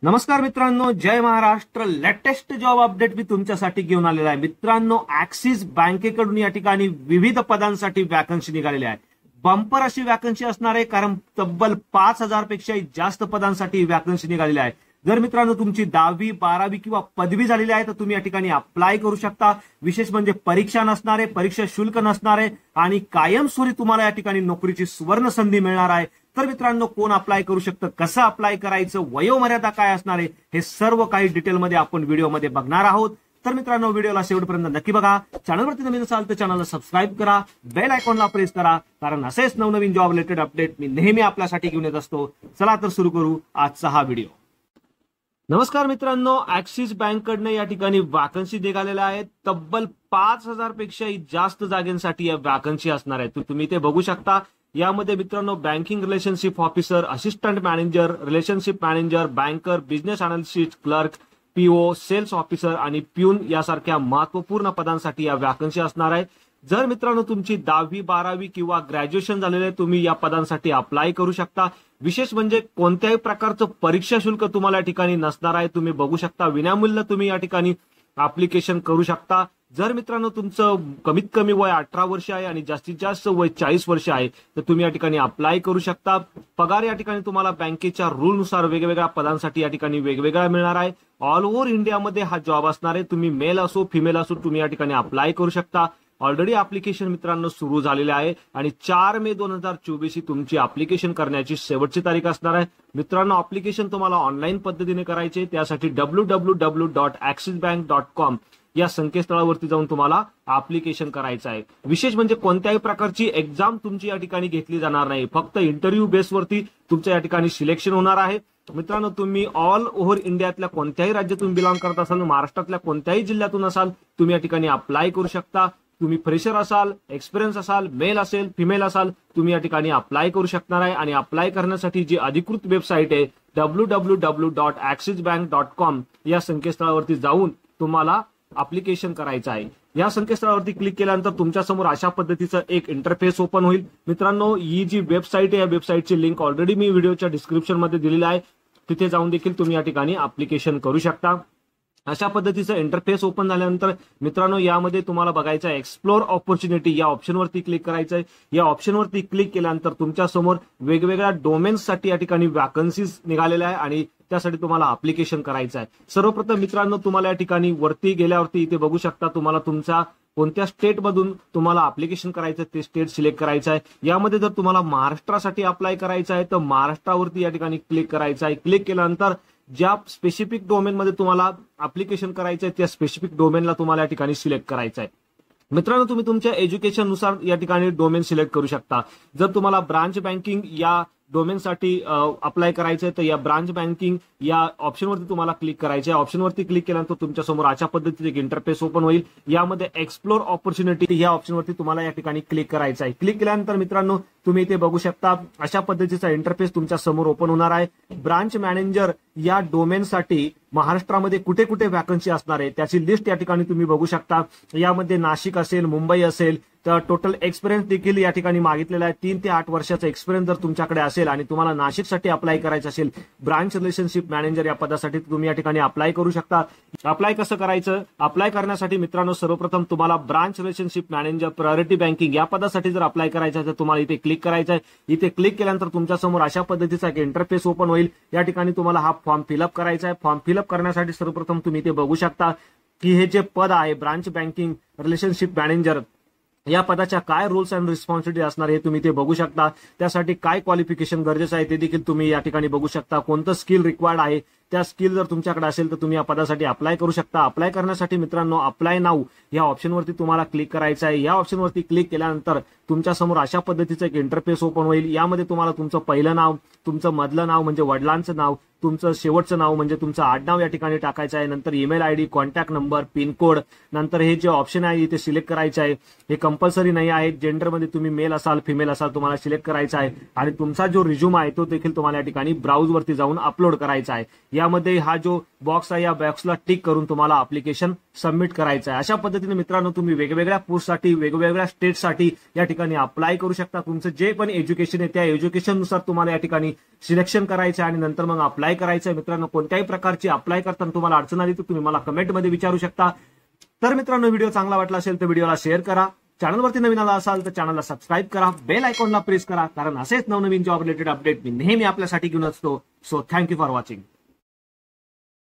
नमस्कार मित्रांनो, जय Maharashtra. Latest job update मी तुमच्यासाठी घेऊन आलेला आहे. मित्रांनो, ऍक्सिस बँकेकडून या ठिकाणी विविध पदांसाठी वॅकन्सी निघालेली आहे. बंपर अशी वॅकन्सी असणार आहे, कारण तब्बल 5,000 पेक्षाही जास्त पदांसाठी वॅकन्सी निघालेली आहे. जर मित्रांनो तुमची 10वी 12वी किंवा पदवी झालेली आहे तर तुम्ही या ठिकाणी अप्लाय करू शकता. विशेष म्हणजे परीक्षा नसणार आहे, परीक्षा शुल्क नसणार आहे आणि कायमस्वरूपी तुम्हाला या ठिकाणी नोकरीची सुवर्ण संधी मिळणार आहे. तर मित्रांनो, कोण अप्लाय करू शकतं, कसं अप्लाय करायचं, वयोमर्यादा काय असणार आहे, हे सर्व काही डिटेलमध्ये आपण व्हिडिओमध्ये बघणार आहोत. तर मित्रांनो, व्हिडिओला शेवटपर्यंत नक्की बघा. चॅनलवरती नवीन असाल तर चॅनलला सबस्क्राईब करा, बेल आयकॉनला प्रेस करा, कारण असेच नवनवीन जॉब रिलेटेड अपडेट मी नेहमी आपल्यासाठी घेऊन येत असतो. चला तर सुरू करू आजचा हा व्हिडिओ. नमस्कार मित्रांनो, ऍक्सिस बँककडनं या ठिकाणी वॅकन्सी निघालेल्या आहेत. तब्बल 5,000 पेक्षाही जास्त जागांसाठी या वॅकन्सी असणार आहेत. तुम्ही ते बघू शकता. यामध्ये मित्रांनो, banking relationship officer, assistant manager, relationship manager, banker, business analyst, clerk, PO, sales officer आणि प्यून यासारख्या महत्वपूर्ण पदांसाठी या वॅकन्सी असणार आहे. जर मित्रांनो तुमची 10वी 12वी किंवा ग्रॅज्युएशन झालेले, तुम्ही या पदांसाठी अप्लाय करू शकता. विशेष म्हणजे कोणत्याही प्रकारचं परीक्षा शुल्क तुम्हाला या ठिकाणी नसणार आहे. तुम्ही बघू शकता, विनामूल्य तुम्ही या ठिकाणी अप्लिकेशन करू शकता. जर मित्रांनो तुमचं कमीत कमी वय 18 वर्ष आहे आणि जास्तीत जास्त वय 40 वर्ष आहे तर तुम्ही या ठिकाणी अप्लाय करू शकता. पगार या ठिकाणी तुम्हाला बँकेच्या रूलनुसार वेगवेगळ्या पदांसाठी या ठिकाणी वेगवेगळा मिळणार आहे. ऑल ओव्हर इंडियामध्ये हा जॉब असणार आहे. तुम्ही मेल असो फिमेल असो, तुम्ही या ठिकाणी अप्लाय करू शकता. ऑलरेडी अप्लिकेशन मित्रांनो सुरू झालेले आहे आणि 4 मे 2024 ही तुमची अप्लिकेशन करण्याची शेवटची तारीख असणार आहे. मित्रांनो, अप्लिकेशन तुम्हाला ऑनलाईन पद्धतीने करायचे. त्यासाठी www.axisbank.com या संकेतस्थळावरती जाऊन तुम्हाला अप्लिकेशन करायचं आहे. विशेष म्हणजे कोणत्याही प्रकारची एक्झाम तुमची या ठिकाणी घेतली जाणार नाही. फक्त इंटरव्ह्यू बेसवरती तुमचं या ठिकाणी सिलेक्शन होणार आहे. मित्रांनो, तुम्ही ऑल ओव्हर इंडियातल्या कोणत्याही राज्यातून बिलॉंग करत असाल, महाराष्ट्रातल्या कोणत्याही जिल्ह्यातून असाल, तुम्ही या ठिकाणी अप्लाय करू शकता. तुम्ही फ्रेशर असाल, एक्सपिरियन्स असाल, मेल असेल, फिमेल असाल, तुम्ही या ठिकाणी अप्लाय करू शकणार आहे. आणि अप्लाय करण्यासाठी जी अधिकृत वेबसाईट आहे www.axisbank.com या संकेतस्थळावरती जाऊन तुम्हाला अप्लिकेशन करायचं आहे. या संकेतस्थळावरती क्लिक केल्यानंतर तुमच्यासमोर अशा पद्धतीचं एक इंटरफेस ओपन होईल. मित्रांनो, ही जी वेबसाईट आहे या वेबसाईटची लिंक ऑलरेडी मी व्हिडिओच्या डिस्क्रिप्शन मध्ये दिलेली आहे. तिथे जाऊन देखील तुम्ही या ठिकाणी अप्लिकेशन करू शकता. अशा पद्धतीचं इंटरफेस ओपन झाल्यानंतर मित्रांनो, यामध्ये तुम्हाला बघायचं आहे एक्सप्लोर ऑपॉर्च्युनिटी या ऑप्शनवरती क्लिक करायचं आहे. या ऑप्शनवरती क्लिक केल्यानंतर तुमच्यासमोर वेगवेगळ्या डोमेन्ससाठी या ठिकाणी वॅकन्सीज निघालेल्या आहे आणि त्यासाठी तुम्हाला अप्लिकेशन करायचं आहे. सर्वप्रथम मित्रांनो, तुम्हाला या ठिकाणी वरती गेल्यावरती इथे बघू शकता, तुम्हाला तुमच्या कोणत्या स्टेटमधून तुम्हाला अप्लिकेशन करायचं ते स्टेट सिलेक्ट करायचं आहे. यामध्ये जर तुम्हाला महाराष्ट्रासाठी अप्लाय करायचं आहे तर महाराष्ट्रावरती या ठिकाणी क्लिक करायचं आहे. क्लिक केल्यानंतर ज्या स्पेसिफिक डोमेनमध्ये तुम्हाला अप्लिकेशन करायचं आहे त्या स्पेसिफिक डोमेनला तुम्हाला या ठिकाणी सिलेक्ट करायचं आहे. मित्रांनो, तुम्ही तुमच्या एज्युकेशन नुसार या ठिकाणी डोमेन सिलेक्ट करू शकता. जर तुम्हाला ब्रांच बँकिंग या डोमेनसाठी अप्लाय करायचंय तर या ब्रांच बँकिंग या ऑप्शनवरती तुम्हाला क्लिक करायचं आहे. ऑप्शनवरती क्लिक केल्यानंतर तुमच्यासमोर अशा पद्धतीचे एक इंटरफेस ओपन होईल. यामध्ये एक्सप्लोर ऑपॉर्च्युनिटी या ऑप्शनवरती तुम्हाला या ठिकाणी क्लिक करायचं आहे. क्लिक केल्यानंतर मित्रांनो, तुम्ही इथे बघू शकता अशा पद्धतीचा इंटरफेस तुमच्या समोर ओपन होणार आहे. ब्रांच मॅनेजर या डोमेनसाठी महाराष्ट्रामध्ये कुठे कुठे वॅकन्सी असणार आहे त्याची लिस्ट या ठिकाणी तुम्ही बघू शकता. यामध्ये नाशिक असेल, मुंबई असेल, तर टोटल एक्सपिरियन्स देखील या ठिकाणी मागितलेला आहे. 3 ते 8 वर्षाचा एक्सपिरियन्स जर तुमच्याकडे असेल आणि तुम्हाला नाशिकसाठी अप्लाय करायचं असेल, ब्रांच रिलेशनशिप मॅनेजर या पदासाठी तुम्ही या ठिकाणी अप्लाय करू शकता. अप्लाय कसं करायचं? अप्लाय करण्यासाठी मित्रांनो, सर्वप्रथम तुम्हाला branch relationship manager priority banking या पदासाठी जर अप्लाय करायचं आहे तर तुम्हाला इथे क्लिक करायचं आहे. इथे क्लिक केल्यानंतर तुमच्यासमोर अशा पद्धतीचा एक इंटरफेस ओपन होईल. या ठिकाणी तुम्हाला हा फॉर्म फिलअप करायचा आहे. फॉर्म फिलअप करण्यासाठी सर्वप्रथम तुम्ही इथे बघू शकता की हे जे पद आहे ब्रांच बँकिंग रिलेशनशिप मॅनेजर, या पदाच्या काय रूल्स अँड रिस्पॉन्सिबिलिटी असणार हे तुम्ही ते बघू शकता. त्यासाठी काय क्वालिफिकेशन गरजेचं आहे ते देखील तुम्ही या ठिकाणी बघू शकता. कोणतं स्किल रिक्वायर्ड आहे, त्या स्किल जर तुमच्याकडे असेल तर तुम्ही या पदासाठी अप्लाय करू शकता. अप्लाय करण्यासाठी मित्रांनो, अप्लाय नाऊ या ऑप्शनवरती तुम्हाला क्लिक करायचं आहे. या ऑप्शनवरती क्लिक केल्यानंतर तुमच्यासमोर अशा पद्धतीचं एक इंटरफेस ओपन होईल. यामध्ये तुम्हाला तुमचं पहिलं नाव, तुमचं मधलं नाव म्हणजे वडिलांचं नाव, तुमचं शेवटचं नाव म्हणजे तुमचं आडनाव या ठिकाणी टाकायचं आहे. नंतर email ID, contact number, pin code, नंतर हे जे ऑप्शन आहे इथे सिलेक्ट करायचं आहे. हे कंपल्सरी नाही आहे. जेंडरमध्ये तुम्ही मेल असाल, फिमेल असाल, तुम्हाला सिलेक्ट करायचं आहे. आणि तुमचा जो रिझ्यूम आहे तो देखील तुम्हाला या ठिकाणी ब्राउजवरती जाऊन अपलोड करायचा आहे. यामध्ये हा जो बॉक्स आहे या बॉक्सला टिक करून तुम्हाला अप्लिकेशन सबमिट करायचं आहे। अशा पद्धतीने मित्रांनो तुम्ही वेगवेगळ्या पोस्टसाठी वेगवेगळ्या स्टेटसाठी या ठिकाणी अप्लाय करू शकता। तुमचं जे पण एज्युकेशन आहे त्या एज्युकेशननुसार तुम्हाला या ठिकाणी सिलेक्शन करायचं आहे आणि नंतर मग अप्लाय करायचं आहे। मित्रांनो कोणत्याही प्रकारची अप्लाय करताना तुम्हाला अडचण आली तर तुम्ही मला कमेंटमध्ये विचारू शकता। तर मित्रांनो व्हिडिओ चांगला वाटला असेल तर व्हिडिओला शेअर करा, चॅनलवरती नवीन आला असाल तर चॅनलला सबस्क्राईब करा, बेल आयकॉनला प्रेस करा, कारण असेच नवनवीन जॉब रिलेटेड अपडेट मी नेहमी आपल्यासाठी घेऊन असतो। So thank you for watching.